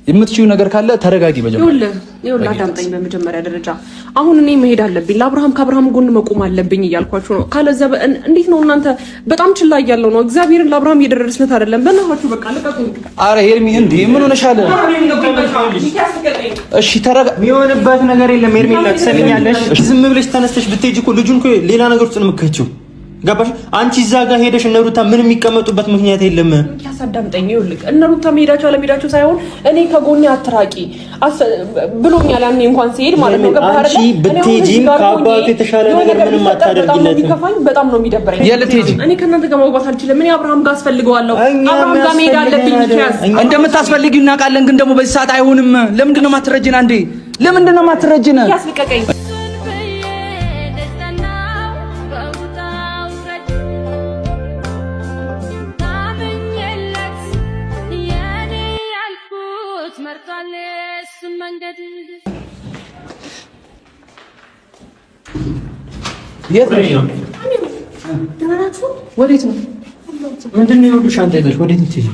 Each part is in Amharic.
የምትችይው ነገር ካለ ተረጋጊ። ይኸውልህ አዳምጠኝ። በመጀመሪያ ደረጃ አሁን እኔ መሄድ አለብኝ፣ ከአብርሃም ጎን መቆም አለብኝ እያልኳችሁ ነው። ካለዚያ እንዴት ነው እናንተ በጣም ችላ እያለው ነው። እግዚአብሔርን ለአብርሃም እየደረስነት አይደለም። በእናታችሁ በቃ ልቀቁኝ። ኧረ ሄርሚ እንዴ ምን ሆነሻል? እሺ የሚሆንበት ነገር የለም ሄርሜላ፣ ትሰሚኛለሽ? ዝም ብለሽ ተነስተሽ ብትሄጂ እኮ ልጁን እኮ ሌላ ነገር ውስጥ ነው የምትከቺው። ገባሽ? አንቺ እዛ ጋር ሄደሽ እነ ሩታ ምንም የሚቀመጡበት ምክንያት የለም። ያሳዳምጠኝ። ይኸውልህ እነ ሩታ መሄዳቸው አለመሄዳቸው ሳይሆን እኔ ከጎኔ አትራቂ ብሎኛል። ያኔ እንኳን ሲሄድ ማለት ነው። ገባህ አይደል? አንቺ ብትሄጂም ከአባቱ የተሻለ ነገር ምንም አታደርጊለትም። በጣም ነው የሚደብረኝ። እኔ ከእናንተ ጋር መግባት አልችልም። እኔ አብርሃም ጋር አስፈልገዋለሁ። አብርሃም ጋር መሄድ አለብኝ። እንደምታስፈልጊው እናውቃለን፣ ግን ደግሞ በዚህ ሰዓት አይሆንም። ለምንድን ነው የማትረጂን? አንዴ ለምንድን ነው የማትረጂን? ያስልቀቀኝ። የት ነሽ? ወዴት ነው? ምንድን ነው የሁሉ ሻንጣ ይዘሽ ወዴት ልትሄጂ?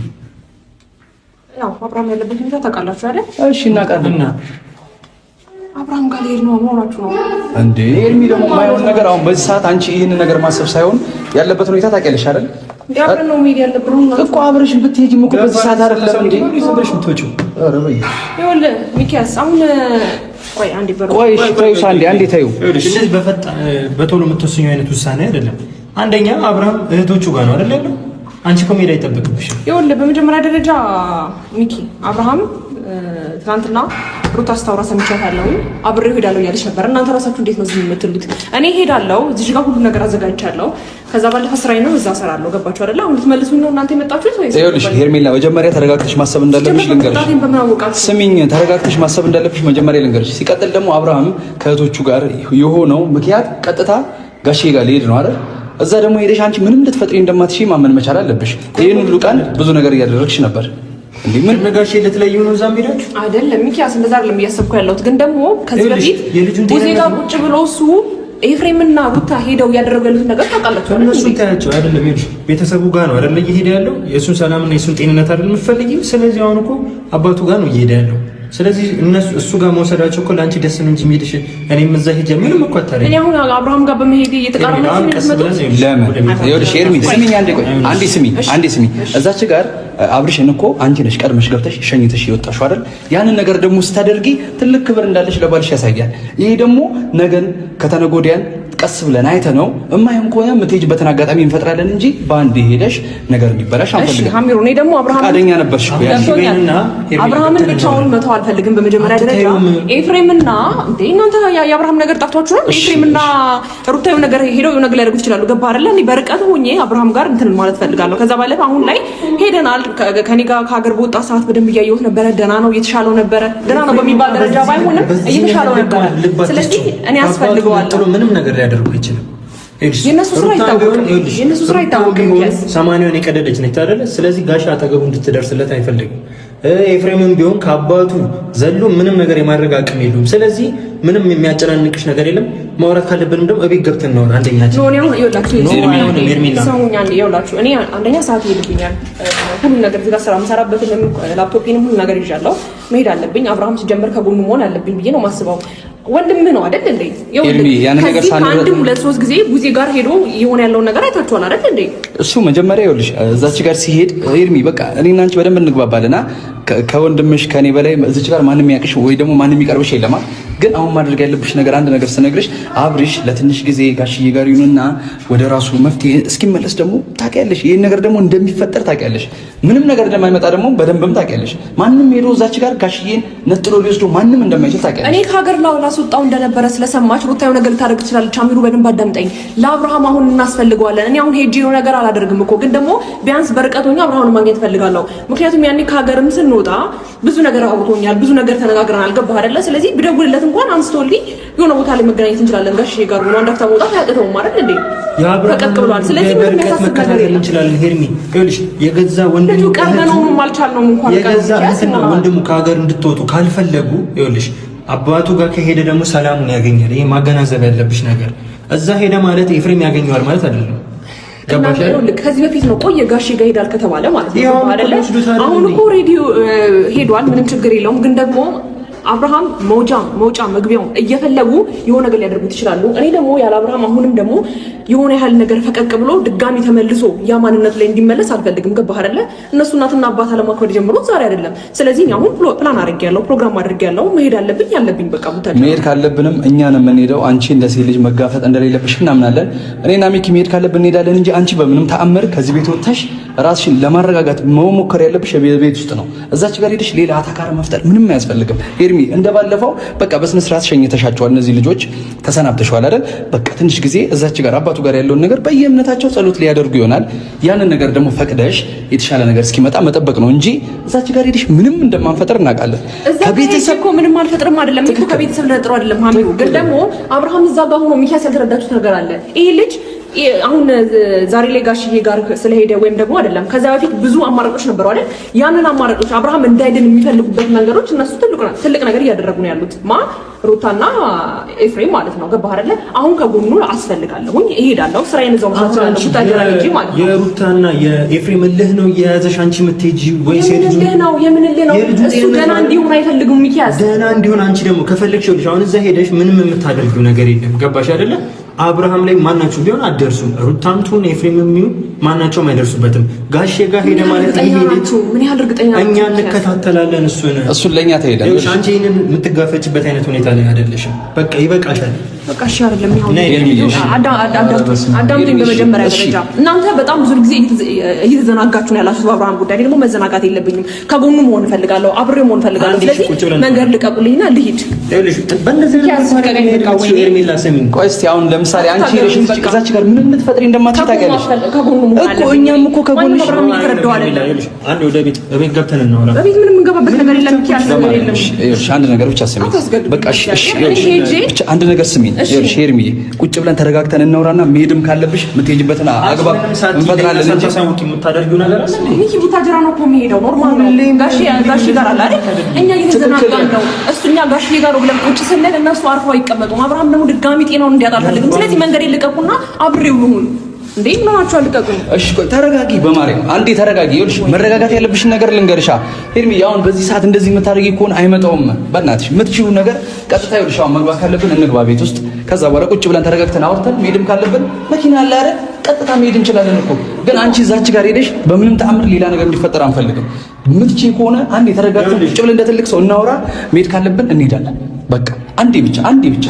ያው አብርሃም ያለበት ሁኔታ ታውቃላችሁ አይደል? እሺ እናውቃለን። አብርሃም ጋር ልሄድ ነው መሆናችሁ ነው እንዴ? ኤርሚ ደግሞ የማይሆን ነገር አሁን በዚህ ሰዓት አንቺ ይህን ነገር ማሰብ ሳይሆን ያለበት ሁኔታ ታውቂያለሽ አይደል? አብረን ነው መሄድ ያለብን እኮ አብረሽ ብትሄጂም እኮ በዚህ ሰዓት አይደለም እንዴ? ዝም ብለሽ የምትወጪው? ኧረ በይ ይኸውልህ ሚኪያስ አሁን ቆይ አንዴ አንዴ ተይው። እንደዚህ በቶሎ የምትወስኙ አይነት ውሳኔ አይደለም። አንደኛ አብርሃም እህቶቹ ጋር ነው አይደል ያለው? አንቺ እኮ መሄድ አይጠበቅብሽም። ይኸውልህ በመጀመሪያ ደረጃ ሚኪ አብርሃም ትናንትና ሩታ አስታውራ ሰምቻታለሁ። አብሬው ሄዳለሁ እያለች ነበር። እናንተ ራሳችሁ እንዴት ነው ዝም የምትሉት? እኔ ሄዳለሁ፣ እዚህ ጋር ሁሉ ነገር አዘጋጅቻለሁ። ከዛ ባለፈ ስራዬ ነው፣ እዛ እሰራለሁ። ገባችሁ አይደል? አሁን ልትመልሱኝ ነው እናንተ የመጣችሁት ወይስ? ይኸውልሽ ሄርሜላ መጀመሪያ ተረጋግተሽ ማሰብ እንዳለብሽ ልንገርሽ። ስሚኝ፣ ተረጋግተሽ ማሰብ እንዳለብሽ መጀመሪያ ልንገርሽ። ሲቀጥል ደግሞ አብርሃም ከእህቶቹ ጋር የሆነው ምክንያት ቀጥታ ጋሼ ጋር ሊሄድ ነው አይደል? እዛ ደግሞ ሄደሽ አንቺ ምንም ልትፈጥሪ እንደማትሽ ማመን መቻል አለብሽ። ይሄን ሁሉ ቀን ብዙ ነገር እያደረግሽ ነበር። እንዴ ምን ነጋሽ ልትለይው ነው? እዛም ሄዳችሁ አይደለም ሚኪያስ፣ እንደዛ አይደለም እያሰብኩ ያለሁት። ግን ደግሞ ከዚህ በፊት ሙዜ ጋር ቁጭ ብሎ እሱ ኤፍሬምና ሩታ ሄደው ያደረጉ ያሉት ነገር ታውቃላችሁ። እነሱ ታያቸው አይደለም ይሄ ቤተሰቡ ጋር ነው አይደል እየሄደ ያለው። የእሱን ሰላምና የእሱን ጤንነት አይደል የምትፈልጊው? ስለዚህ አሁን እኮ አባቱ ጋር ነው እየሄደ ያለው። ስለዚህ እሱ ጋር መውሰዳቸው እኮ ለአንቺ ደስ ነው እንጂ የሚሄድሽ እኔም እዛ ሄጄ ምንም እኮ አታረኝ። እኔ አሁን አብርሃም ጋር በመሄድ እየተቃረመች ነው። ለምን ይኸውልሽ ኤርሚ ስሚኝ፣ አንዴ ስሚ። እዛች ጋር አብርሽን እኮ አንቺ ነሽ ቀድመሽ ገብተሽ ሸኝተሽ የወጣሽው አይደል? ያንን ነገር ደግሞ ስታደርጊ ትልቅ ክብር እንዳለሽ ለባልሽ ያሳያል። ይሄ ደግሞ ነገን ከተነገ ወዲያን ቀስ ብለን አይተነው እማይም ከሆነ የምትሄጂበትን አጋጣሚ እንፈጥራለን እንጂ በአንዴ ሄደሽ ነገር እንዲበላሽ አንፈልግም። እሺ ሀሚሩ፣ እኔ ደግሞ ፈቃደኛ ነበርሽ እኮ ያንቺና አብርሃምን ብቻውን መተው አልፈልግም። በመጀመሪያ ደረጃ ኤፍሬምና እንዴ እናንተ የአብርሃም ነገር ጠፍቷችሁ ነው? ኤፍሬምና ሩታዩ ነገር ሄደው ነገር ሊያደርጉት ይችላሉ። ገባ አይደለ? እኔ በርቀት ሆኜ አብርሃም ጋር እንትን ማለት ፈልጋለሁ። ከዛ ባለፈ አሁን ላይ ሄደናል። ከኔ ጋር ከሀገር በወጣ ሰዓት በደንብ እያየሁት ነበረ። ደህና ነው፣ እየተሻለው ነበረ። ደህና ነው በሚባል ደረጃ ባይሆንም እየተሻለው ነበረ። ስለዚህ እኔ አስፈልገዋለሁ። ምንም ነገር ሊያደርጉ አይችልም። የነሱ ስራ ይታወቃል። ሰማንያውን የቀደደች ነች አይደለ? ስለዚህ ጋሻ አጠገቡ እንድትደርስለት አይፈልግም። ኤፍሬምም ቢሆን ከአባቱ ዘሎ ምንም ነገር የማድረግ አቅም የለውም። ስለዚህ ምንም የሚያጨናንቅሽ ነገር የለም። ማውራት ካለብንም ደግሞ እቤት ገብተን ነው አንደኛችን ይኸውላችሁ እኔ አንደኛ ሰዓት ይሄድብኛል። ሁሉ ነገር እዚህ ጋር ስራ የምሰራበትን ላፕቶፔንም ሁሉ ነገር ይዣለሁ። መሄድ አለብኝ። አብርሃም ሲጀምር ከጎኑ መሆን አለብኝ ብዬ ነው ማስበው። ወንድምህ ነው አይደል እንዴ? ከዚህ አንድ ሁለት ሶስት ጊዜ ቡዜ ጋር ሄዶ የሆነ ያለውን ነገር አይታችኋል አይደል እንዴ? እሱ መጀመሪያ ይኸውልሽ እዛች ጋር ሲሄድ ኤርሚ በቃ እኔና አንቺ በደንብ እንግባባለና ከወንድምሽ ከኔ በላይ እዚች ጋር ማንም ያቅሽ ወይ ደግሞ ማንም የሚቀርብሽ የለማ። ግን አሁን ማድረግ ያለብሽ ነገር አንድ ነገር ስነግርሽ አብርሽ ለትንሽ ጊዜ ጋሽዬ ጋር ይሁንና ወደ ራሱ መፍትሄ እስኪመለስ ደግሞ ታውቂያለሽ። ይሄን ነገር ደግሞ እንደሚፈጠር ታውቂያለሽ። ምንም ነገር እንደማይመጣ ደግሞ በደንብም ታውቂያለሽ። ማንም ሄዶ እዛች ጋር ጋሽዬን ነጥሎ ሊወስዶ ማንም እንደማይችል ታውቂያለሽ። እኔ ከሀገር ላስወጣው እንደነበረ ስለሰማች ሩታዩ ነገር ልታደርግ ትችላለች። አሚሩ በደንብ አዳምጠኝ። ለአብርሃም አሁን እናስፈልገዋለን። እኔ አሁን ሄጄ ነው ነገር አላደርግም እኮ ግን ደግሞ ቢያንስ በርቀት ሆኜ አብርሃምን ማግኘት እፈልጋለሁ። ምክንያቱም ያኔ ከሀገርም ስንወጣ ብዙ ነገር አውርቶኛል፣ ብዙ ነገር ተነጋግረናል። ገባህ አይደለ? ስለዚህ ብደውልለት እንኳን አንስቶልኝ የሆነ ቦታ ላይ መገናኘት እንችላለን። ጋሽዬ ጋር ብሎ አንዳፍታ መውጣት አያቅተውም አይደል እንዴ? ፈቀቅ ብሏል። ስለዚህ ምንም መከታተል እንችላለን። ሄርሚ ይኸውልሽ የገዛ ወንድሙ ቀርበነውም አልቻልነውም እንኳን የገዛ እንትና ወንድሙ ከሀገር እንድትወጡ ካልፈለጉ ይኸውልሽ አባቱ ጋር ከሄደ ደግሞ ሰላሙን ያገኛል። ይሄ ማገናዘብ ያለብሽ ነገር እዛ ሄደ ማለት ኤፍሬም ያገኘዋል ማለት አይደለም። ከዚህ በፊት ነው ቆየ ጋሼ ጋር ሄዳል ከተባለ ማለት ነው አይደለ? አሁን እኮ ሬዲዮ ሄዷል፣ ምንም ችግር የለውም። ግን ደግሞ አብርሃም መውጫ መግቢያውን እየፈለጉ የሆነ ነገር ሊያደርጉት ይችላሉ። እኔ ደግሞ ያለ አብርሃም አሁንም ደግሞ የሆነ ያህል ነገር ፈቀቅ ብሎ ድጋሚ ተመልሶ ያ ማንነቱ ላይ እንዲመለስ አልፈልግም። ገባህ አይደለ? እነሱ እናትና አባት አለማክበር ጀምሮት ዛሬ አይደለም። ስለዚህ እኔ አሁን ፕላን አድርጌያለሁ፣ ፕሮግራም አድርጌያለሁ። መሄድ ያለብኝ በቃ መሄድ ካለብንም እኛ ነው የምንሄደው። አንቺ እንደ ሴት ልጅ መጋፈጥ እንደሌለብሽ እናምናለን። እኔና ሚኪ መሄድ ካለብን እንሄዳለን እንጂ አንቺ በምንም ተአምር ከዚህ ቤት ወጥተሽ ራስሽን ለማረጋጋት መሞከር ያለብሽ ቤት ውስጥ ነው። እዛች ጋር ሄደሽ ሌላ አታካራ መፍጠር ምንም አያስፈልግም። ኤርሚ እንደባለፈው በቃ በስነ ስርዓት ሸኝተሻቸዋል። እነዚህ ልጆች ተሰናብተሽዋል አይደል? በቃ ትንሽ ጊዜ እዛች ጋር አባቱ ጋር ያለውን ነገር በየእምነታቸው ጸሎት ሊያደርጉ ይሆናል። ያንን ነገር ደግሞ ፈቅደሽ የተሻለ ነገር እስኪመጣ መጠበቅ ነው እንጂ እዛች ጋር ሄደሽ ምንም እንደማንፈጥር እናውቃለን። ከቤተሰብ እኮ ምንም አልፈጥርም አይደለም እኮ ከቤተሰብ ለጥሩ አይደለም ሀሚሩ። ግን ደግሞ አብርሃም እዛ ጋር ሆኖ ሚኪያስ ያልተረዳችሁት ነገር አለ። ይሄ ልጅ አሁን ዛሬ ላይ ጋሽዬ ጋር ስለሄደ ወይም ደግሞ አይደለም ከዛ በፊት ብዙ አማራጮች ነበሩ አይደል? ያንን አማራጮች አብርሃም እንዳይድን የሚፈልጉበት መንገዶች እነሱ ትልቅ ነገር እያደረጉ ነው ያሉት ሩታና ኤፍሬም ማለት ነው። ገባህ አይደለ? አሁን ከጎኑ አስፈልጋለሁኝ፣ እሄዳለሁ፣ ስራዬን እዛው ማሳደራለሁ። ቡታጀራ ልጅ ማለት ነው። የሩታና የኤፍሬም እልህ ነው የያዘሽ አንቺ የምትሄጂው ወይስ የልህ ነው? የምን እልህ ነው? እሱ ገና እንዲሆን አይፈልጉም ሚኪያስ። ገና እንዲሆን አንቺ ደግሞ ከፈለግሽ ልጅ አሁን እዛ ሄደሽ ምንም የምታደርጊው ነገር የለም። ገባሽ አይደለ? አብርሃም ላይ ማናቸው ቢሆን አደርሱም። ሩታምቱን ኤፍሬምም ይሁን ማናቸውም አይደርሱበትም። ጋሼ ጋር ሄደ ማለት ይሄ ምን ያህል እርግጠኛ እኛ እንከታተላለን። እሱን ለኛ ተሄደን አንቺ ይሄንን የምትጋፈጭበት አይነት ሁኔታ ላይ አይደለሽም። በቃ ይበቃሻል። በቃ እሺ አይደለም ይሁን አዳምጡኝ። በመጀመሪያ ደረጃ እናንተ በጣም ብዙ ጊዜ እየተዘናጋችሁ ነው ያላችሁት በአብርሃም ጉዳይ። ደግሞ መዘናጋት የለብኝም። ከጎኑ መሆን እፈልጋለሁ፣ አብሬው መሆን እፈልጋለሁ። ስለዚህ መንገድ ልቀቁልኝና ልሂድ። ቆይ እስኪ አሁን ለምሳሌ አንቺ ሄደሽ እዛች ጋር ምንም ልትፈጥሪ እንደማትችል ታውቂያለሽ እኮ። እኛም እኮ ከጎንሽ አንድ ወደ ቤት ገብተን እናወራ። በቤት ምንም እንገባበት ነገር የለም። አንድ ነገር ብቻ ስሚኝ። በቃ እሺ ብቻ አንድ ነገር ስሚኝ። ሼርሚዬ ቁጭ ብለን ተረጋግተን እናውራና መሄድም ካለብሽ የምትሄጂበትን አግባብ እንፈጥራለን እንጂ ሳውቂ የምታደርጊው ነገር አለ። ሚኪ ቡታጀራ ነው እኮ የሚሄደው ኖርማል ነው። ጋሺ ጋር አለ አይደል? እኛ እየተዘናጋን ነው። እኛ ጋሺ ጋር ነው ብለን ቁጭ ስንል እነሱ አርፈው አይቀመጡም። አብርሃም ደግሞ ድጋሚ ጤናውን እንዲያጣ አልፈልግም። ስለዚህ መንገድ ይልቀቁና አብሬው ልሁን። እንዴ ምን ሆናችሁ? አልቀቁኝ። እሺ ቆይ ተረጋጊ፣ በማርያም አንዴ ተረጋጊ። ይኸውልሽ መረጋጋት ያለብሽን ነገር ልንገርሻ ሄርሚ። አሁን በዚህ ሰዓት እንደዚህ የምታደርጊ ከሆነ አይመጣውም። በእናትሽ የምትችሉ ነገር ቀጥታ ይኸውልሽ፣ አሁን መግባት ካለብን እንግባ ቤት ውስጥ። ከዛ በኋላ ቁጭ ብለን ተረጋግተን አውርተን መሄድም ካለብን መኪና አለ አይደል? ቀጥታ መሄድ እንችላለን እኮ። ግን አንቺ እዛች ጋር ሄደሽ በምንም ተአምር ሌላ ነገር እንዲፈጠር አንፈልግም። የምትችይ ከሆነ አንዴ ተረጋግተን ቁጭ ብለን እንደ ትልቅ ሰው እናውራ። መሄድ ካለብን እንሄዳለን። በቃ አንዴ ብቻ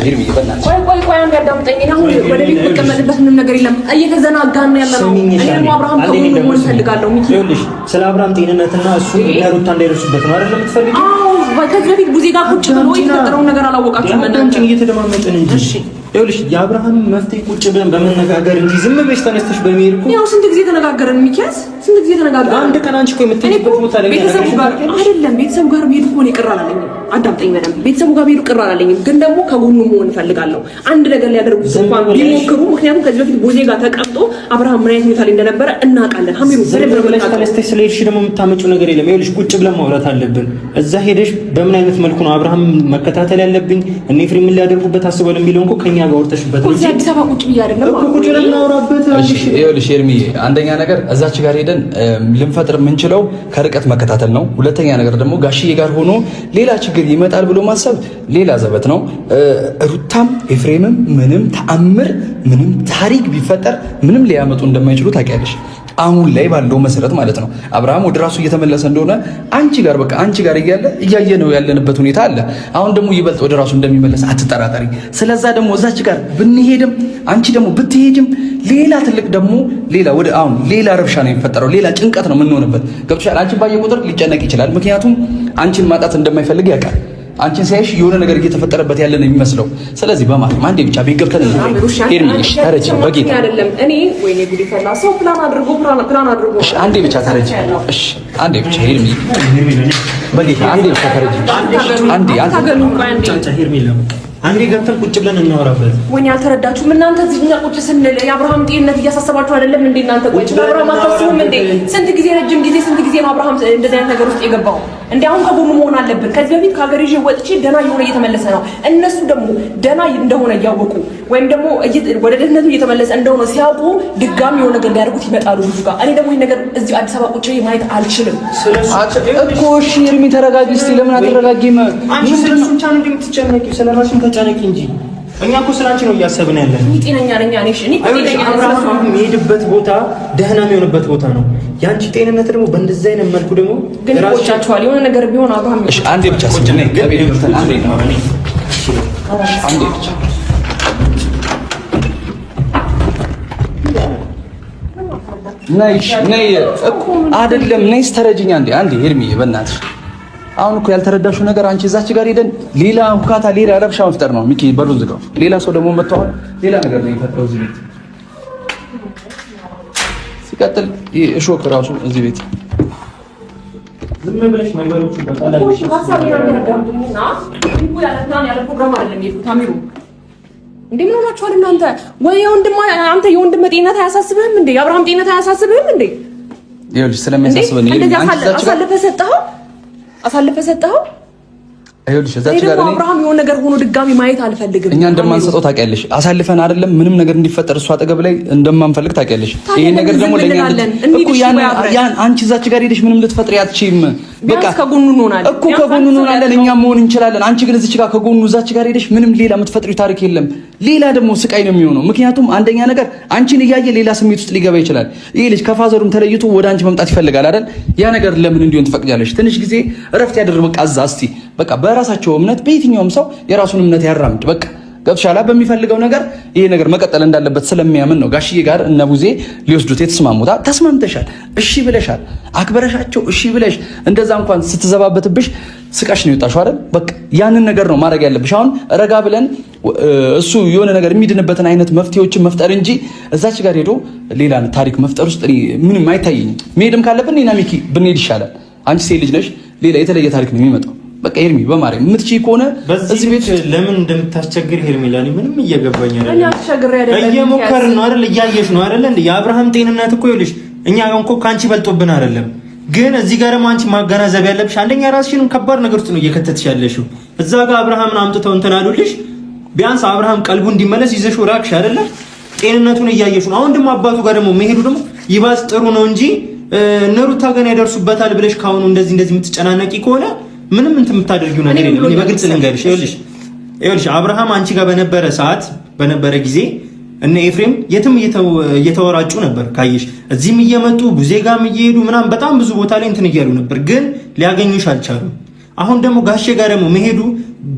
ሄርሚ፣ በእናትሽ ቆይ አንዴ አዳምጠኝ። አሁን ወደ ቤት መቀመጥበት ምንም ነገር የለም። እየተዘናጋን ያለ ነው። እኔ ደግሞ አብርሃም ከሆነ ምን እፈልጋለሁ ሚኪ። ይኸውልሽ ስለ አብርሃም ጤንነትና እሱ ለሩታ እንዳይደርሱበት ነው አይደል የምትፈልጊው? አዎ ከዚህ በፊት ቡዜ ጋር ቁጭ ብሎ የተፈጠረውን ነገር አላወቃችሁም። እናንተ እየተደማመጥን እንጂ እሺ ይኸውልሽ የአብርሃም መፍትሄ ቁጭ ብለን በመነጋገር እንጂ ዝም ብለሽ ተነስተሽ በመሄድ እኮ ያው ስንት ጊዜ ተነጋገርን ሚኪያስ፣ ስንት ጊዜ ተነጋገርን። አንድ ቀን አንቺ እኮ የምትሄጂበት ቦታ ላይ ቤተሰቡ ጋር አይደለም፣ ቤተሰቡ ጋር መሄድ እኮ ነው ይቅር አላለኝም። አዳምጠኝ በደንብ። ቤተሰቡ ጋር መሄዱ ቅር አላለኝም፣ ግን ደግሞ ከጎኑ መሆን እፈልጋለሁ። አንድ ነገር ሊያደርጉ እንኳን ቢሞክሩ፣ ምክንያቱም ከዚህ በፊት ቡዜ ጋር ተቀምጦ አብርሃም ምን አይነት ሁኔታ ላይ እንደነበረ እናውቃለን። ሀሚሩ በደንብ ብለሽ ተነስተሽ ስለሄድሽ ደግሞ የምታመጪው ነገር የለም። ይኸውልሽ ቁጭ ብለን ማውራት አለብን። እዛ ሄደሽ በምን አይነት መልኩ ነው አብርሃም መከታተል ያለብኝ እኔ ኤፍሬም ምን ሊያደርጉበት አስበው የሚለው እንኳን ከኛ ጋር ወርተሽበት ነው። አዲስ አበባ ቁጭ ብዬ አይደለም እኮ ቁጭ ብለን እናወራበት። እሺ ይኸውልሽ ኤርሚዬ፣ አንደኛ ነገር እዛች ጋር ሄደን ልንፈጥር የምንችለው ከርቀት መከታተል ነው። ሁለተኛ ነገር ደግሞ ጋሽዬ ጋር ሆኖ ሌላ ችግር ይመጣል ብሎ ማሰብ ሌላ ዘበት ነው። ሩታም ኤፍሬምም ምንም ተአምር ምንም ታሪክ ቢፈጠር ምንም ሊያመጡ እንደማይችሉ ታውቂያለሽ። አሁን ላይ ባለው መሰረት ማለት ነው። አብርሃም ወደ ራሱ እየተመለሰ እንደሆነ አንቺ ጋር እያለ እያየ ነው ያለንበት ሁኔታ አለ። አሁን ደግሞ ይበልጥ ወደ ራሱ እንደሚመለስ አትጠራጠሪ። ስለዛ ደግሞ እዛች ጋር ብንሄድም አንቺ ደግሞ ብትሄጅም ሌላ ትልቅ ደግሞ ሌላ ረብሻ ነው የሚፈጠረው። ሌላ ጭንቀት ነው የምንሆንበት። ገብቶሻል? አንቺን ባየ ቁጥር ሊጨነቅ ይችላል። ምክንያቱም አንቺን ማጣት እንደማይፈልግ ያውቃል። አንቺን ሲያይሽ የሆነ ነገር እየተፈጠረበት ያለ ነው የሚመስለው። ስለዚህ በማለት አንዴ ብቻ ቤት ገብተን ኤርሚሽ ተረጂ በጌታ አይደለም እኔ ወይኔ ጉድ ፈላ ሰው ፕላን አድርጎ እሺ፣ አንዴ ብቻ ተረጂ። እሺ፣ አንዴ ብቻ ኤርሚ በጌታ አንዴ ብቻ ተረጂ። አንዴ አንዴ ገብተን ቁጭ ብለን እናወራበት። ወይኔ አልተረዳችሁም እናንተ እዚህኛ ቁጭ ስንል የአብርሃም ጤንነት እያሳሰባችሁ አይደለም እንዴ እናንተ? ቆይ አብርሃም አታስቡም እንዴ? ስንት ጊዜ ረጅም ጊዜ ስንት ጊዜ ነው አብርሃም እንደዚህ አይነት ነገር ውስጥ የገባው? እንዴ አሁን ከጎኑ መሆን አለብን። ከዚህ በፊት ከሀገር ይዤ ወጥቼ ደና የሆነ እየተመለሰ ነው። እነሱ ደግሞ ደና እንደሆነ እያወቁ ወይም ደግሞ ወደ ደህንነቱ እየተመለሰ እንደሆነ ሲያውቁ ድጋሚ የሆነ ነገር ሊያደርጉት ይመጣሉ ብዙ ጋር። እኔ ደግሞ ይሄን ነገር እዚህ አዲስ አበባ ቁጭ ማየት አልችልም እኮ። እሺ ኤርሚ ተረጋጊ እስቲ። ለምን አትረጋጊም? አንቺ ስለሱ ብቻ ነው እንደምትጨነቂው? ስለራስሽ ተጨነቂ እንጂ እኛ እኮ ስላንቺ ነው እያሰብን ያለን። እኔ ጤነኛ ነኝ። እኔ ጤነኛ አብርሃም የሚሄድበት ቦታ ደህና የሚሆንበት ቦታ ነው። ያንቺ ጤንነት ደግሞ በእንደዚህ አይነት መልኩ ደግሞ ግን ራስቻችኋል የሆነ ነገር ቢሆን አብርሃም እሺ አንዴ ብቻ ስንጀነ ገቢ ይፈታል። አንዴ ነው አንዴ ብቻ ነይ እኮ አይደለም። ነይ ተረጅኝ አንዴ ኤርሚ በእናትሽ። አሁን እኮ ያልተረዳሽው ነገር አንቺ እዛች ጋር ሄደን ሌላ ሁካታ ሌላ ረብሻ መፍጠር ነው። ሚኪ በሩን ዝጋው። ሌላ ሰው ደግሞ መጥቷል። ሌላ ነገር ነው የሚፈጠረው እዚህ ቤት። ሲቀጥል እሾክ ራሱ እዚህ ቤት ዝም ብለሽ ነገሮች በቃላሽ ሀሳብ ያደርጋሉና ይቡ ያለታን ያለ ፕሮግራም አይደለም የታሚሩ እንዴ ምን ሆናችኋል እናንተ? ወይ አንተ የወንድም ጤንነት አያሳስብህም እንዴ? የአብርሃም ጤንነት አያሳስብህም እንዴ? ይኸውልሽ ስለሚያሳስበን አሳልፈ ሰጠኸው። ይኸውልሽ እዛች ጋር እኔ አብርሃም የሆነ ነገር ሆኖ ድጋሚ ማየት አልፈልግም። እኛ እንደማንሰጠው ታውቂያለሽ። አሳልፈን አይደለም ምንም ነገር እንዲፈጠር እሷ አጠገብ ላይ እንደማንፈልግ ታውቂያለሽ። ይሄ ነገር ደግሞ ለኛ እኮ ያን አንቺ እዛች ጋር ሄደሽ ምንም ልትፈጥሪ አትችይም። በቃ ከጎኑ እንሆናለን እኮ ከጎኑ እንሆናለን፣ እኛ መሆን እንችላለን። አንቺ ግን እዚች ጋር ከጎኑ እዛች ጋር ሄደሽ ምንም ሌላ የምትፈጥሪው ታሪክ የለም። ሌላ ደግሞ ስቃይ ነው የሚሆነው። ምክንያቱም አንደኛ ነገር አንቺን እያየ ሌላ ስሜት ውስጥ ሊገባ ይችላል። ይሄ ልጅ ከፋዘሩም ተለይቶ ወደ አንቺ መምጣት ይፈልጋል አይደል? ያ ነገር ለምን እንዲሆን ትፈቅጃለሽ? ትንሽ ጊዜ እረፍት ያደርግ። በቃ እዛ እስቲ በቃ በራሳቸው እምነት በየትኛውም ሰው የራሱን እምነት ያራምድ። በቃ ገብሻላ በሚፈልገው ነገር ይሄ ነገር መቀጠል እንዳለበት ስለሚያምን ነው ጋሽዬ ጋር እነ ቡዜ ሊወስዱት የተስማሙታ። ተስማምተሻል፣ እሺ ብለሻል፣ አክብረሻቸው እሺ ብለሽ እንደዛ እንኳን ስትዘባበትብሽ ስቃሽ ነው የወጣሽው አይደል? በቃ ያንን ነገር ነው ማድረግ ያለብሽ። አሁን ረጋ ብለን እሱ የሆነ ነገር የሚድንበትን አይነት መፍትሄዎችን መፍጠር እንጂ እዛች ጋር ሄዶ ሌላ ታሪክ መፍጠር ውስጥ ምንም አይታየኝም። መሄድም ካለብን እኔና ሚኪ ብንሄድ ይሻላል። አንቺ ሴት ልጅ ነሽ፣ ሌላ የተለየ ታሪክ ነው የሚመጣው። በቃ ሄርሚ በማርያም የምትችይ ከሆነ እዚህ ቤት ለምን እንደምታስቸግር ሄርሜላ ምንም እየገባኝ አይደለም። እየሞከርን ነው አይደል? እያየሽ ነው አይደል? እንዴ የአብርሃም ጤንነት እኮ ይኸውልሽ፣ እኛ እኮ ካንቺ በልጦብን አይደለም። ግን እዚህ ጋር ደግሞ አንቺ ማገናዘብ ያለብሽ አንደኛ ራስሽንም ከባድ ነገር ውስጥ ነው እየከተትሽ ያለሽው። እዛ ጋር አብርሃምን አምጥተው እንትን አሉልሽ። ቢያንስ አብርሃም ቀልቡ እንዲመለስ ይዘሽው ራቅሽ አይደለ? ጤንነቱን እያየሽ ነው። አሁን ደግሞ አባቱ ጋር ደግሞ መሄዱ ደግሞ ይባስ ጥሩ ነው እንጂ ነሩታ ገና ያደርሱበታል ብለሽ ካሁኑ እንደዚህ የምትጨናነቂ ከሆነ ምንም እንትን የምታደርጊው ነገር የለም። እኔ በግልጽ ልንገርሽ፣ ይኸውልሽ አብርሃም አንቺ ጋር በነበረ ጊዜ እነ ኤፍሬም የትም እየተወራጩ ነበር ካየሽ፣ እዚህም እየመጡ ቡዜ ጋርም እየሄዱ ምናምን በጣም ብዙ ቦታ ላይ እንትን እያሉ ነበር፣ ግን ሊያገኙሽ አልቻሉም። አሁን ደግሞ ጋሼ ጋር ደግሞ መሄዱ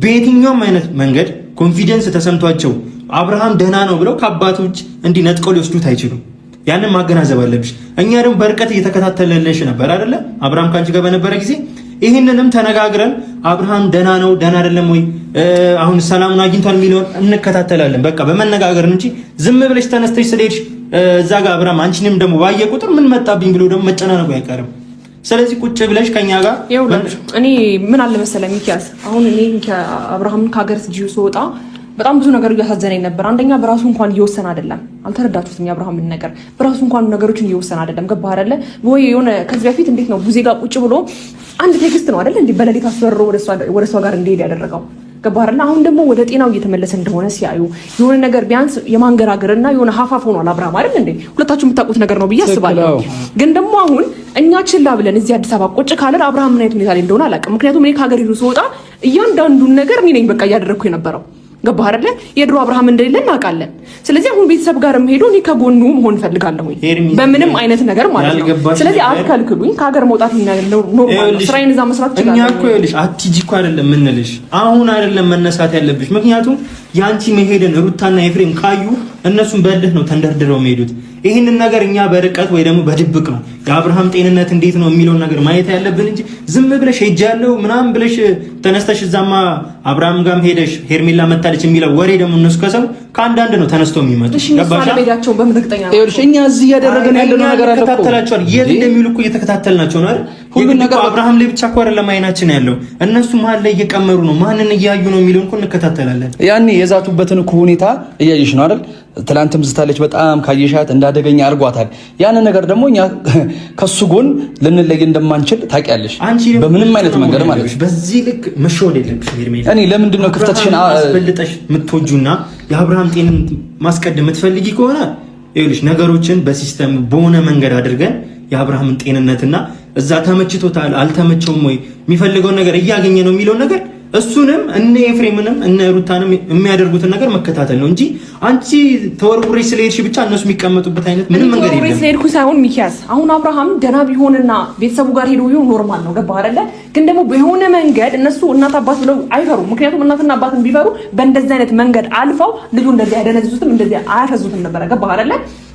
በየትኛውም አይነት መንገድ ኮንፊደንስ ተሰምቷቸው አብርሃም ደህና ነው ብለው ከአባቶች እንዲህ ነጥቀው ሊወስዱት አይችሉም። ያንን ማገናዘብ አለብሽ። እኛ ደግሞ በርቀት እየተከታተለልሽ ነበር አይደለ? አብርሃም ካንቺ ጋር በነበረ ጊዜ ይህንንም ተነጋግረን አብርሃም ደህና ነው ደህና አይደለም ወይ አሁን ሰላሙን አግኝቷል የሚለውን እንከታተላለን። በቃ በመነጋገር እንጂ ዝም ብለሽ ተነስተሽ ስለሄድሽ እዛ ጋር አብርሃም አንቺንም ደግሞ ባየ ቁጥር ምን መጣብኝ ብሎ ደግሞ መጨናነቁ አይቀርም። ስለዚህ ቁጭ ብለሽ ከኛ ጋር እኔ ምን አለ መሰለህ ሚኪያስ፣ አሁን እኔ አብርሃምን ከሀገር ስጂው ስወጣ በጣም ብዙ ነገር እያሳዘነኝ ነበር። አንደኛ በራሱ እንኳን እየወሰነ አይደለም። አልተረዳችሁትም? የአብርሃምን ነገር በራሱ እንኳን ነገሮችን እየወሰነ አይደለም። ገባህ አይደለ ወይ? የሆነ ከዚህ በፊት እንዴት ነው ቡዜ ጋር ቁጭ ብሎ አንድ ቴክስት ነው አይደል እንዴ በሌሊት አስበሮ ወደ እሷ ጋር እንደሄድ ያደረገው። ገባህ አይደለ? አሁን ደግሞ ወደ ጤናው እየተመለሰ እንደሆነ ሲያዩ የሆነ ነገር ቢያንስ የማንገራገርና የሆነ ሀፋፍ ሆኗል አብርሃም አይደል እንዴ? ሁለታችሁ የምታውቁት ነገር ነው ብዬ አስባለሁ። ግን ደግሞ አሁን እኛ ችላ ብለን እዚህ አዲስ አበባ ቁጭ ካለን አብርሃም ምን አይነት ሁኔታ ላይ እንደሆነ አላውቅም። ምክንያቱም እኔ ከሀገር ሄዱ ስወጣ እያንዳንዱን ነገር እኔ ነኝ በቃ እያደረግኩ የነበረው። ገባህ አይደለ? የድሮ አብርሃም እንደሌለ እናውቃለን። ስለዚህ አሁን ቤተሰብ ጋርም ሄዶ እኔ ከጎኑ መሆን ፈልጋለሁ በምንም አይነት ነገር ማለት ነው። ስለዚህ አትከልክሉኝ። ከሀገር መውጣት ኖርማል፣ ስራዬን እዛ መስራት ይችላል። እኛ እኮ ይኸውልሽ አትሂጂ እኮ አይደለም የምንልሽ፣ አሁን አይደለም መነሳት ያለብሽ። ምክንያቱም ያንቺ መሄድን ሩታና ኤፍሬም ካዩ እነሱም በልህ ነው ተንደርድረው የሚሄዱት። ይህንን ነገር እኛ በርቀት ወይ ደግሞ በድብቅ ነው የአብርሃም ጤንነት እንዴት ነው የሚለውን ነገር ማየት ያለብን እንጂ ዝም ብለሽ ሄጃለሁ ምናምን ብለሽ ተነስተሽ እዛማ አብርሃም ጋርም ሄደሽ ሄርሜላ መታለች የሚለው ወሬ ደግሞ እነሱ ከሰሙ ከአንዳንድ ነው ተነስቶ የሚመጡ ገባሽ? ለሜዳቸው በምንግጠኛ ነው። ይኸውልሽ እኛ እዚህ ያደረገን ያለነው ነገር አለ እኮ ተከታተላቸዋል። የት እንደሚሉ እኮ እየተከታተልናቸው ነው አይደል? ሁሉን ነገር አብርሃም ላይ ብቻ እኮ አይደለም አይናችን ያለው እነሱ መሀል ላይ እየቀመሩ ነው። ማንን እያዩ ነው የሚለውን እኮ እንከታተላለን። ያኔ የዛቱበትን እኮ ሁኔታ እያየሽ ነው አይደል? ትላንትም ዝታለች በጣም ካየሻት እንዳደገኛ አርጓታል። ያንን ነገር ደግሞ እኛ ከሱ ጎን ልንለይ እንደማንችል ታውቂያለሽ። በምንም አይነት መንገድ ማለት ነው። በዚህ ልክ መሸወድ የለብሽ ሄርሜላ። እኔ ለምንድን ነው ክፍተትሽን አስበልጠሽ የምትወጁና የአብርሃም ጤንን ማስቀደም የምትፈልጊ ከሆነ ይኸውልሽ ነገሮችን በሲስተም በሆነ መንገድ አድርገን የአብርሃምን ጤንነትና እዛ ተመችቶታል አልተመቸውም ወይ የሚፈልገውን ነገር እያገኘ ነው የሚለውን ነገር እሱንም እነ ኤፍሬምንም እነ ሩታንም የሚያደርጉትን ነገር መከታተል ነው እንጂ አንቺ ተወርውሬ ስለሄድሽ ብቻ እነሱ የሚቀመጡበት አይነት ምንም መንገድ የለም። ተወርውሬ ስለሄድኩ ሳይሆን ሚኪያስ አሁን አብርሃም ደህና ቢሆንና ቤተሰቡ ጋር ሄዶ ቢሆን ኖርማል ነው። ገባህ አይደለ? ግን ደግሞ በሆነ መንገድ እነሱ እናት አባት ብለው አይፈሩም። ምክንያቱም እናትና አባትን ቢፈሩ በእንደዚህ አይነት መንገድ አልፈው ልጁ እንደዚህ አይደነዝዙትም፣ እንደዚህ አያፈዙትም ነበር። ገባህ አይደለ?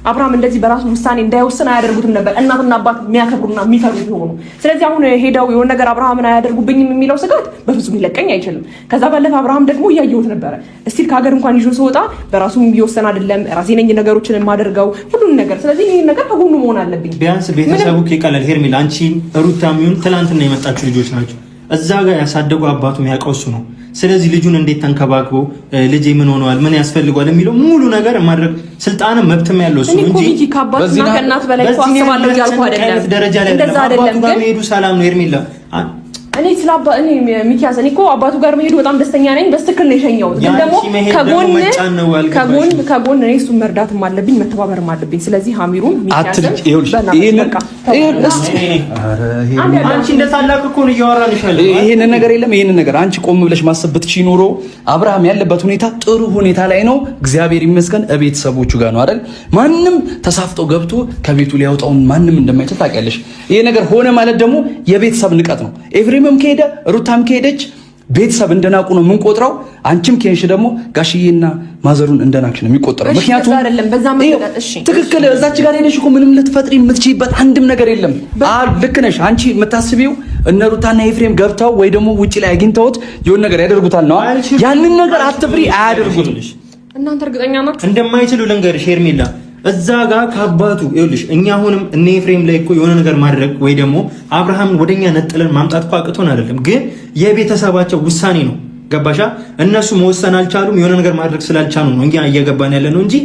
አብርሃም እንደዚህ በራሱ ውሳኔ እንዳይወስን አያደርጉትም ነበር እናትና አባት የሚያከብሩና የሚፈሩ ቢሆኑ። ስለዚህ አሁን ሄደው የሆነ ነገር አብርሃምን አያደርጉብኝም የሚለው ስጋት በፍጹም ሊለቀኝ አይችልም። ከዛ ባለፈ አብርሃም ደግሞ እያየሁት ነበረ እስቲል ከሀገር እንኳን ይዞ ሲወጣ በራሱ እየወሰን አይደለም፣ ራሴ ነኝ ነገሮችን የማደርገው ሁሉን ነገር። ስለዚህ ይሄን ነገር ከጎኑ መሆን አለብኝ። ቢያንስ ቤተሰቡ ከቀለል ሄርሜላ አንቺ ሩታም ይሁን ትላንትና የመጣችሁ ልጆች ናቸው። እዛ ጋር ያሳደጉ አባቱ የሚያውቀው እሱ ነው። ስለዚህ ልጁን እንዴት ተንከባክቦ ልጄ ምን ሆነዋል ምን ያስፈልጓል የሚለው ሙሉ ነገር ማድረግ ስልጣን መብትም ያለው እሱ እንጂ ከአባትና ከእናት በላይ እኮ አስባለሁ ያልኩ አይደለም። ደረጃ ላይ አባቱ ጋር መሄዱ ሰላም ነው ሄርሜላ። እኔ ስላባ እኔ ሚኪያስ እኔ እኮ አባቱ ጋር መሄዱ በጣም ደስተኛ ነኝ። በስትክክል ነው የሸኘሁት። ግን ደግሞ ከጎን እኔ እሱን መርዳትም አለብኝ መተባበርም አለብኝ። ስለዚህ ሀሚሩን ሚኪያስ አንቺ እንደታላቅ እኮ ነው እያወራንሽ ያለው። ይሄንን ነገር የለም። ይሄንን ነገር አንቺ ቆም ብለሽ ማሰብ ብትችይ ኖሮ አብርሃም ያለበት ሁኔታ ጥሩ ሁኔታ ላይ ነው። እግዚአብሔር ይመስገን ቤተሰቦቹ ጋር ነው አይደል? ማንም ተሳፍጦ ገብቶ ከቤቱ ሊያወጣውን ማንም እንደማይችል ታውቂያለሽ። ይሄ ነገር ሆነ ማለት ደግሞ የቤተሰብ ንቀት ነው። ኤፍሬምም ከሄደ ሩታም ከሄደች ቤተሰብ እንደናቁ ነው የምንቆጥረው። አንቺም ከሄንሽ ደግሞ ጋሽዬና ማዘሩን እንደናክሽ ነው የሚቆጠረው። ምክንያቱም ትክክል እዛች ጋር ሄደሽ እኮ ምንም ልትፈጥሪ የምትችይበት አንድም ነገር የለም። ልክ ነሽ። አንቺ የምታስቢው እነ ሩታና ኤፍሬም ገብተው ወይ ደግሞ ውጪ ላይ አግኝተውት የሆነ ነገር ያደርጉታል ነው። ያንን ነገር አትፍሪ፣ አያደርጉትም። እናንተ እርግጠኛ ናችሁ እንደማይችሉ? ልንገርሽ ሄርሜላ እዛ ጋር ከአባቱ ይኸውልሽ፣ እኛ አሁንም እነ ኤፍሬም ላይ እኮ የሆነ ነገር ማድረግ ወይ ደግሞ አብርሃምን ወደኛ ነጥለን ማምጣት እኮ አቅቶን አይደለም፣ ግን የቤተሰባቸው ውሳኔ ነው። ገባሻ? እነሱ መወሰን አልቻሉም፣ የሆነ ነገር ማድረግ ስላልቻሉ ነው እኛ እየገባን ያለ ነው እንጂ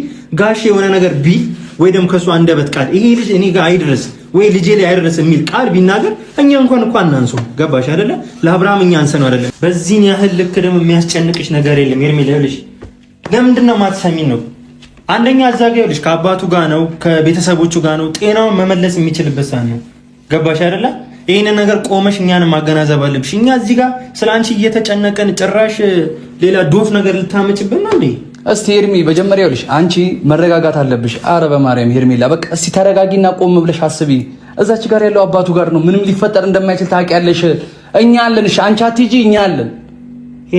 ጋሽ የሆነ ነገር ቢል ወይ ደግሞ ከሱ አንደበት ቃል ይሄ ልጅ እኔ ጋር አይድረስ ወይ ልጄ ላይ አይድረስ የሚል ቃል ቢናገር እኛ እንኳን እኮ አናንሰው። ገባሽ አይደለ? ለአብርሃም እኛ አንሰን አይደለም። በዚህን ያህል ልክ ደግሞ የሚያስጨንቅሽ ነገር የለም ሄርሜላ። ይኸውልሽ ለምንድን ነው የማትሰሚን ነው? አንደኛ እዛ ጋር ይኸውልሽ ከአባቱ ጋር ነው ከቤተሰቦቹ ጋር ነው ጤናውን መመለስ የሚችልበት ሰዓት ነው። ገባሽ አይደለ? ይሄንን ነገር ቆመሽ እኛን ማገናዘብ አለብሽ። እኛ እዚህ ጋር ስለ አንቺ እየተጨነቀን ጭራሽ ሌላ ዶፍ ነገር ልታመጭብን እንዴ? እስቲ ሄርሚ መጀመሪያ ይኸውልሽ አንቺ መረጋጋት አለብሽ። አረ በማርያም ሄርሜላ በቃ እስቲ ተረጋጊና ቆም ብለሽ አስቢ። እዛች ጋር ያለው አባቱ ጋር ነው፣ ምንም ሊፈጠር እንደማይችል ታውቂያለሽ። እኛ አለን። እሺ አንቺ አትሂጂ፣ እኛ አለን።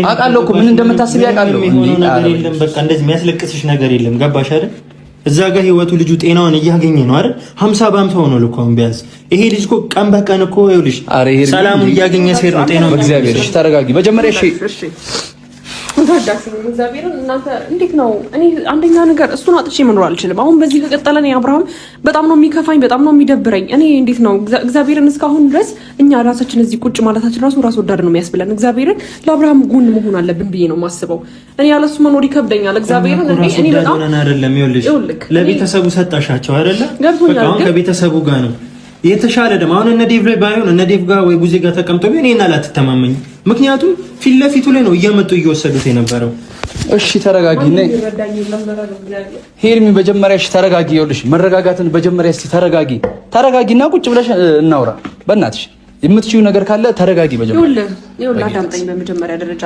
አውቃለሁ እኮ ምን እንደምታስቢ አውቃለሁ። በቃ እንደዚህ የሚያስለቅስሽ ነገር የለም። ገባሽ አይደል? እዛ ጋር ህይወቱ ልጁ ጤናውን እያገኘ ነው አይደል? 50 በ50 ሆኖ ልኮ ቢያንስ ይሄ ልጅ እኮ ቀን በቀን እኮ ይኸውልሽ ሰላሙን እያገኘ ሲሄድ ነው ጤናውን። በእግዚአብሔር እሺ ተረጋጊ መጀመሪያ እሺ። እንታዳችሁ እግዚአብሔርን እናንተ እንዴት ነው? እኔ አንደኛ ነገር እሱን አጥቼ መኖር አልችልም። አሁን በዚህ ከቀጠለ እኔ አብርሃም በጣም ነው የሚከፋኝ፣ በጣም ነው የሚደብረኝ። እኔ እንዴት ነው እግዚአብሔርን እስካሁን ድረስ እኛ ራሳችን እዚህ ቁጭ ማለታችን ራስ ወዳድ ነው የሚያስብለን። እግዚአብሔርን ለአብርሃም ጎን መሆን አለብን ብዬ ነው የማስበው። እኔ ያለሱ መኖር ይከብደኛል። እግዚአብሔርን እኔ በጣም አይደለም ይኸውልሽ ለቤተሰቡ ሰጣሻቸው አይደለ? በቃ አሁን ከቤተሰቡ ጋር ነው የተሻለ ደግሞ አሁን እነ ዴቭ ላይ ባይሆን እነ ዴቭ ጋር ወይ ቡዜ ጋር ተቀምጦ ቢሆን እኔና ላትተማመኝ። ምክንያቱም ፊት ለፊቱ ላይ ነው እየመጡ እየወሰዱት የነበረው። እሺ ተረጋጊ ነኝ ሄርሚ መጀመሪያ እሺ ተረጋጊ። ይኸውልሽ መረጋጋትን መጀመሪያ እስቲ ተረጋጊና ቁጭ ብለሽ እናውራ በእናትሽ። የምትችይው ነገር ካለ ተረጋጊ መጀመሪያ። ይኸውልህ አዳምጠኝ። በመጀመሪያ ደረጃ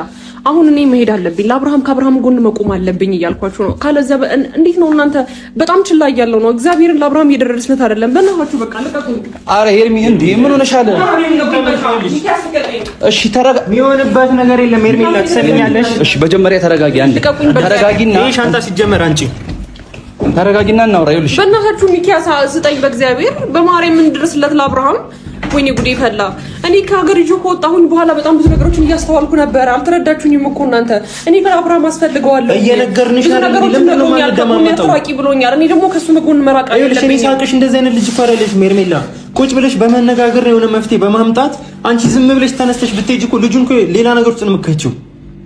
አሁን እኔ መሄድ አለብኝ፣ ከአብርሃም ጎን መቆም አለብኝ እያልኳችሁ ነው። ካለዛ እንዴት ነው እናንተ በጣም ችላ እያለው ነው። እግዚአብሔርን ለአብርሃም እየደረስለት አይደለም። በእናታችሁ በቃ ልቀቁኝ። አረ ሄርሚ እንዴ ምን ሆነሻል? እሺ የሚሆንበት ነገር የለም ሄርሜላ ትሰሚኛለሽ? እሺ መጀመሪያ ተረጋጊ። አንዴ ተረጋጊና ይሄ ሻንጣ ሲጀመር አንቺ ተረጋጊና እናውራ። ይኸውልሽ በእናታችሁ ሚኪያስ ስጠኝ፣ በእግዚአብሔር በማርያም ምን ድረስለት ለአብርሃም ወይኔ ጉዴ ፈላ። እኔ ከሀገር ይዞ ከወጣሁኝ በኋላ በጣም ብዙ ነገሮችን እያስተዋልኩ ነበር። አልተረዳችሁኝም እኮ እናንተ። እኔ ከአብርሃም አስፈልገዋለሁ እየነገርንሽ አይደል? ለምን ነው ማለደማመጣው? ብሎኛል። እኔ ደግሞ ከሱ መጎን መራቅ አይደለም። እኔ ሳቅሽ እንደዚህ አይነት ልጅ እኮ አይደለሽ ሜርሜላ። ቁጭ ብለሽ በመነጋገር ነው የሆነ መፍትሄ በማምጣት አንቺ ዝም ብለሽ ተነስተሽ ብትሄጂ እኮ ልጁን እኮ ሌላ ነገር ውስጥ ነው የምትከቺው።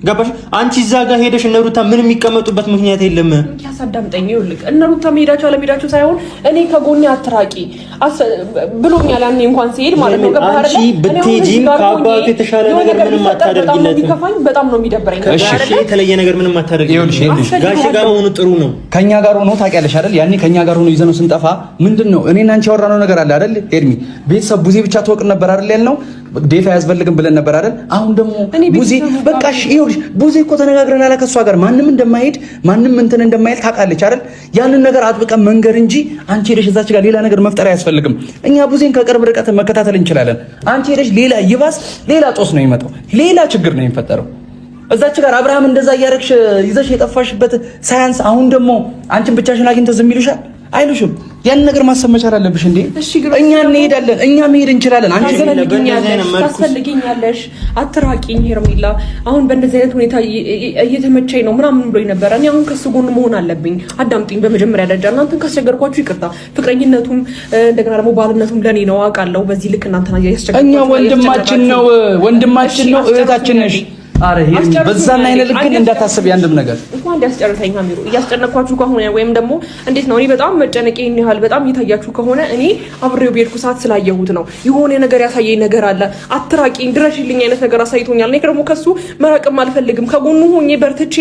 ገባሽ? አንቺ እዛ ጋር ሄደሽ እነ ሩታ ምንም የሚቀመጡበት ምክንያት የለም። ያሳዳምጠኝ ይኸውልህ፣ እነ ሩታ መሄዳቸው አለመሄዳቸው ሳይሆን እኔ ከጎኔ አትራቂ ብሎኛል። ያኔ እንኳን ሲሄድ ማለት ነው። ገባህ አይደል? አንቺ ብትሄጂም ከአባቱ የተሻለ ነገር ምንም አታደርጊለትም። ከፋኝ በጣም ነው የሚደብረኝ። እሺ፣ የተለየ ነገር ምንም አታደርጊለትም። ጋሽ ጋር ሆኖ ጥሩ ነው። ከኛ ጋር ሆኖ ታውቂያለሽ አይደል? ያኔ ከኛ ጋር ሆኖ ይዘነው ስንጠፋ ምንድነው እኔና አንቺ ያወራነው ነገር አለ አይደል? ኤርሚ ቤተሰብ ቡዜ ብቻ ተወቅ ነበር አይደል ያልነው? ዴፋ ያስፈልግም ብለን ነበር አይደል? አሁን ደግሞ ቡዜ በቃሽ። ይኸውልሽ ቡዜ እኮ ተነጋግረናል ከሷ ጋር ማንም እንደማይሄድ ማንም እንትን እንደማይል ታውቃለች አይደል? ያንን ነገር አጥብቀን መንገር እንጂ አንቺ ሄደሽ እዛች ጋር ሌላ ነገር መፍጠር አያስፈልግም። እኛ ቡዜን ከቅርብ ርቀት መከታተል እንችላለን። አንቺ ሄደሽ ሌላ ይባስ ሌላ ጦስ ነው የሚመጣው፣ ሌላ ችግር ነው የሚፈጠረው። እዛች ጋር አብርሃም እንደዛ እያደረግሽ ይዘሽ የጠፋሽበት ሳያንስ አሁን ደግሞ አንቺን ብቻሽን አግኝተው ዝም ይሉሻል አይሉሽም? ያን ነገር ማሰብ መቻል አለብሽ እንዴ። እኛ እንሄዳለን፣ እኛ መሄድ እንችላለን። አንቺ ታስፈልጊኛለሽ፣ አትራቂኝ ሄርሜላ። አሁን በእንደዚህ አይነት ሁኔታ እየተመቸኝ ነው ምናምን ብሎኝ ነበር። እኔ አሁን ከሱ ጎን መሆን አለብኝ። አዳምጪኝ በመጀመሪያ ደረጃ። እናንተን ካስቸገርኳችሁ ይቅርታ። ፍቅረኝነቱም እንደገና ደግሞ ባልነቱም ለኔ ነው አውቃለሁ። በዚህ ልክ እናንተና እያስቸገርኳችሁ እኛ ወንድማችን ነው፣ ወንድማችን ነው፣ እህታችን ነሽ። አረ ሄርሚ በዛና አይነ ልክ ግን እንዳታስብ ያንድም ነገር እንኳን እንዲያስጨርሰኝ አሚሩ እያስጨነኳችሁ ከሆነ ወይም ደግሞ እንዴት ነው እኔ በጣም መጨነቄ ይሄን በጣም እየታያችሁ ከሆነ እኔ አብሬው ቤርኩ ሰዓት ስላየሁት ነው። የሆነ ነገር ያሳየኝ ነገር አለ። አትራቂኝ፣ ድረሽልኝ አይነት ነገር አሳይቶኛል። እኔ ደግሞ ከሱ መራቅም አልፈልግም። ከጎኑ ሆኜ በርትቼ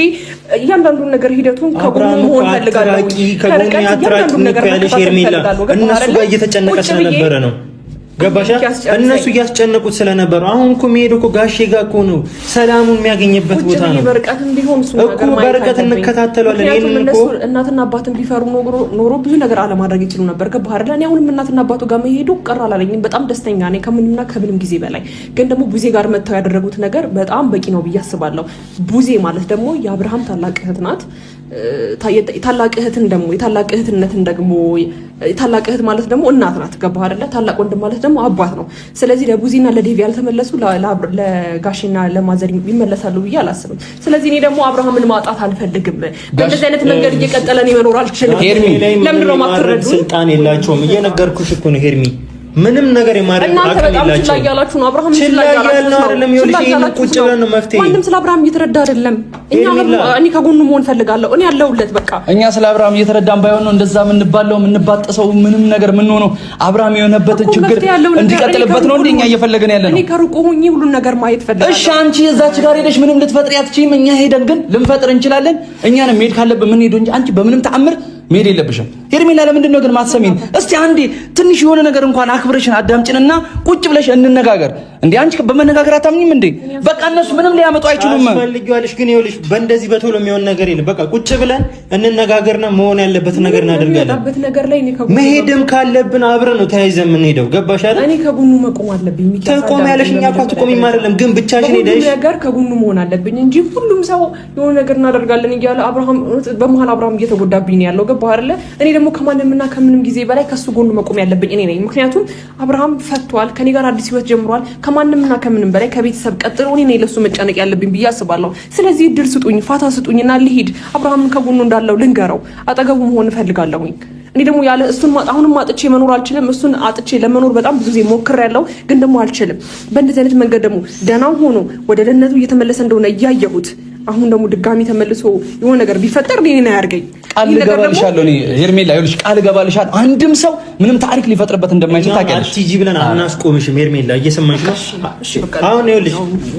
እያንዳንዱን ነገር ሂደቱን ከጎኑ መሆን ፈልጋለሁ። ከጎኑ አትራቂኝ ያለሽ ሄርሜላ እነሱ ጋር እየተጨነቀ ስለነበረ ነው። ገባሻ? እነሱ እያስጨነቁት ስለነበሩ አሁን እኮ የሚሄደው እኮ ጋሼ ጋር እኮ ነው። ሰላሙን የሚያገኝበት ቦታ ነው። በርቀትም ቢሆን እሱ እኮ በርቀት እንከታተለዋለን። ይሄንን እኮ እናትና አባትን ቢፈሩ ኖሮ ብዙ ነገር አለማድረግ ይችሉ ነበር። ገባህ አይደል? እኔ አሁንም እናትና አባቱ ጋር መሄዱ ቀር አላለኝም። በጣም ደስተኛ ነኝ ከምንምና ከምንም ጊዜ በላይ። ግን ደግሞ ቡዜ ጋር መጥተው ያደረጉት ነገር በጣም በቂ ነው ብዬ አስባለሁ። ቡዜ ማለት ደግሞ የአብርሃም ታላቅ እህት ናት። ታላቅ እህትን ደግሞ የታላቅ እህትነትን ደግሞ ታላቅ እህት ማለት ደግሞ እናት ናት። ገባህ አይደለ? ታላቅ ወንድም ማለት ደግሞ አባት ነው። ስለዚህ ለቡዚና ለዴቪ ያልተመለሱ ለጋሽና ለማዘር ይመለሳሉ ብዬ አላስብም። ስለዚህ እኔ ደግሞ አብርሃምን ማጣት አልፈልግም። በእንደዚህ አይነት መንገድ እየቀጠለ እኔ መኖር አልችልም። ለምንድን ነው የማትረዱ? ስልጣን የላቸውም። እየነገርኩሽ እኮ ነው ሄርሚ ምንም ነገር የማድረግ አቅም የላቸውም። ችላ እያላችሁ ነው። አብርሃም ችላ እያልን አይደለም። ይኸውልሽ ይሄን ቁጭ ብለን ነው መፍትሄ። ማንም ስለ አብርሃም እየተረዳ አይደለም። እኔ ከጎኑ መሆን ፈልጋለሁ። እኔ ያለሁለት በቃ። እኛ ስለ አብርሃም እየተረዳን ባይሆን ነው እንደዛ የምንባለው የምንባጠሰው ምንም ነገር ምን ሆኖ አብርሃም የሆነበትን ችግር እንዲቀጥልበት ነው እንደኛ እየፈለገን ያለ ነው። እኔ ከሩቁ ሆኜ ሁሉን ነገር ማየት ፈልጋለሁ። እሺ አንቺ እዛች ጋር ሄደሽ ምንም ልትፈጥሪ አትችይም። እኛ ሄደን ግን ልንፈጥር እንችላለን። እኛንም መሄድ ካለብን ምን ሄዶ እንጂ አንቺ በምንም ተአምር መሄድ የለብሽም። ሄርሜላ ለምንድን ነው ግን ማትሰሚን? እስቲ አንዴ ትንሽ የሆነ ነገር እንኳን አክብረሽን አዳምጪንና ቁጭ ብለሽ እንነጋገር። እንዴ አንቺ በመነጋገር አታምኝም እንዴ? በቃ እነሱ ምንም ሊያመጡ አይችሉም። አስፈልጊዋለሽ ግን ይኸውልሽ በእንደዚህ በቶሎ የሚሆን ነገር የለም። በቃ ቁጭ ብለን እንነጋገርና መሆን ያለበት ነገር እናደርጋለን። መሄድም ካለብን አብረን ነው ተያይዘን የምንሄደው። ገባሽ አይደል? እኔ ከጎኑ መቆም አለብኝ። ትቆሚያለሽ። እኛ እኮ አትቆሚም አይደለም፣ ግን ብቻሽን ሄደሽ ነገር ከጎኑ መሆን አለብኝ እንጂ ሁሉም ሰው የሆነ ነገር እናደርጋለን እያለ በመሀል አብርሃም እየተጎዳብኝ ነው ያለው። ገባህ አይደለ? እኔ ደግሞ ከማንምና ከምንም ጊዜ በላይ ከሱ ጎን መቆም ያለብኝ እኔ ነኝ። ምክንያቱም አብርሃም ፈቷል፣ ከኔ ጋር አዲስ ህይወት ጀምሯል። ከማንምና ከምንም በላይ ከቤተሰብ ቀጥሎ እኔ ነኝ ለሱ መጨነቅ ያለብኝ ብዬ አስባለሁ። ስለዚህ እድል ስጡኝ፣ ፋታ ስጡኝና ልሂድ። አብርሃምን ከጎኑ እንዳለው ልንገረው፣ አጠገቡ መሆን እፈልጋለሁኝ። እኔ ደግሞ ያለ እሱን አሁንም አጥቼ መኖር አልችልም። እሱን አጥቼ ለመኖር በጣም ብዙ ጊዜ ሞክሬያለሁ፣ ግን ደግሞ አልችልም። በእንደዚህ አይነት መንገድ ደግሞ ደህናው ሆኖ ወደ ደህንነቱ እየተመለሰ እንደሆነ እያየሁት አሁን ደግሞ ድጋሚ ተመልሶ የሆነ ነገር ቢፈጠር እኔን አያርገኝ። ቃል እገባልሻለሁ እኔ ሄርሜላ፣ ይኸውልሽ ቃል እገባልሻለሁ አንድም ሰው ምንም ታሪክ ሊፈጥርበት እንደማይችል ታውቂያለሽ። አትሂጂ ብለን አናስቆምሽም ሄርሜላ፣ እየሰማሽ ነው? አሁን ይኸውልሽ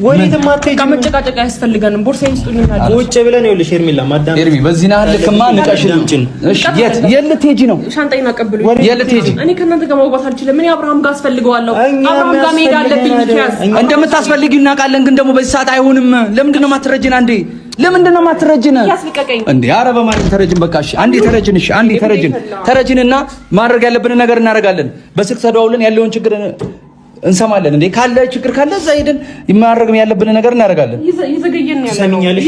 ወዴትም አትሄጂም። ከመጨቃጨቅ አያስፈልገንም። ቦርሳዬን ስጡኝና ቁጭ ብለን ይኸውልሽ ሄርሜላ ማዳም ሄርሚ በዚህ ናህል ልክማ ንቀሽልኝ። እሺ የት ልትሄጂ ነው? ሻንጣዬን አቀብሉኝ። የት ልትሄጂ? እኔ ከእናንተ ጋር መግባት አልችልም። እኔ አብርሃም ጋር አስፈልገዋለሁ። አብርሃም ጋር መሄድ አለብኝ። እንደምታስፈልጊው እናውቃለን፣ ግን ደግሞ በዚህ ሰዓት አይሆንም። ለምንድን ነው የማትረጂን? አንዴ ለምንድን ነው የማትረጂን እንዴ? ኧረ በማለት ተረጂን። በቃ እሺ አንዴ ተረጂን። እሺ አንዴ ተረጂንና ማድረግ ያለብን ነገር እናደርጋለን። በስልክ ተደዋውለን ያለውን ችግር እንሰማለን። እንዴ ካለ ችግር ካለ እዛ ሄደን ማድረግ ያለብን ነገር እናደርጋለን። እየዘገየን ያለው ሰሚኛለሽ?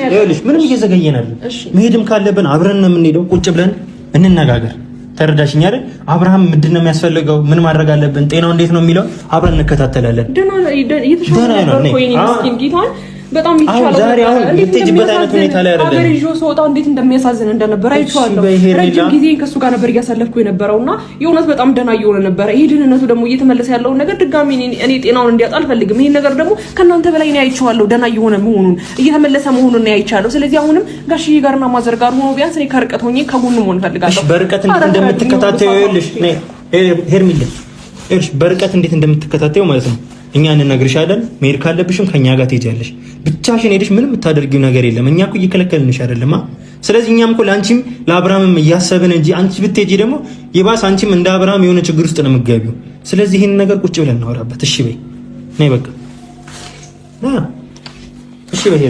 ይኸውልሽ ምንም እየዘገየን አይደል። መሄድም ካለብን አብረን ነው የምንሄደው። ቁጭ ብለን እንነጋገር። ተረዳሽኝ አይደል? አብርሃም ምንድነው የሚያስፈልገው? ምን ማድረግ አለብን? ጤናው እንዴት ነው የሚለው አብረን እንከታተላለን። ደህና ነው። በጣም ይቻላል። ዛሬ አሁን የምትሄጂበት አይነት ሁኔታ ላይ አይደለም። አገር ይዞ ሰውጣ እንዴት እንደሚያሳዝን እንደነበር አይቼዋለሁ። ረጅም ጊዜ ከሱ ጋር ነበር እያሳለፍኩ የነበረውና የእውነት በጣም ደህና እየሆነ ነበር። ይሄ ድህነቱ ደግሞ እየተመለሰ ያለውን ነገር ድጋሚ እኔ ጤናውን እንዲያጣ አልፈልግም። ይሄን ነገር ደግሞ ከእናንተ በላይ እኔ አይቼዋለሁ። ደህና እየሆነ መሆኑን እየተመለሰ መሆኑን እኔ አይቻለሁ። ስለዚህ አሁንም ጋሽዬ ጋርና ማዘር ጋር ሆኖ ቢያንስ እኔ ከርቀት ሆኜ ከጎኑ መሆን ፈልጋለሁ። እሺ፣ በርቀት እንዴት እንደምትከታተዩ ይኸውልሽ፣ ሄርሚላ እርሽ በርቀት እንዴት እንደምትከታተዩ ማለት ነው እኛ እንነግርሻለን። መሄድ ካለብሽም ከኛ ጋር ትሄጃለሽ። ብቻሽን ሄደሽ ምንም የምታደርጊው ነገር የለም። እኛ እኮ እየከለከልንሽ አይደለማ። ስለዚህ እኛም እኮ ለአንቺም ለአብርሃምም እያሰብን እንጂ አንቺ ብትሄጂ ደግሞ የባስ አንቺም እንደ አብርሃም የሆነ ችግር ውስጥ ነው የምትገቢው። ስለዚህ ይሄን ነገር ቁጭ ብለን እናወራበት። እሺ በይ ነይ፣ በቃ እሺ በይ።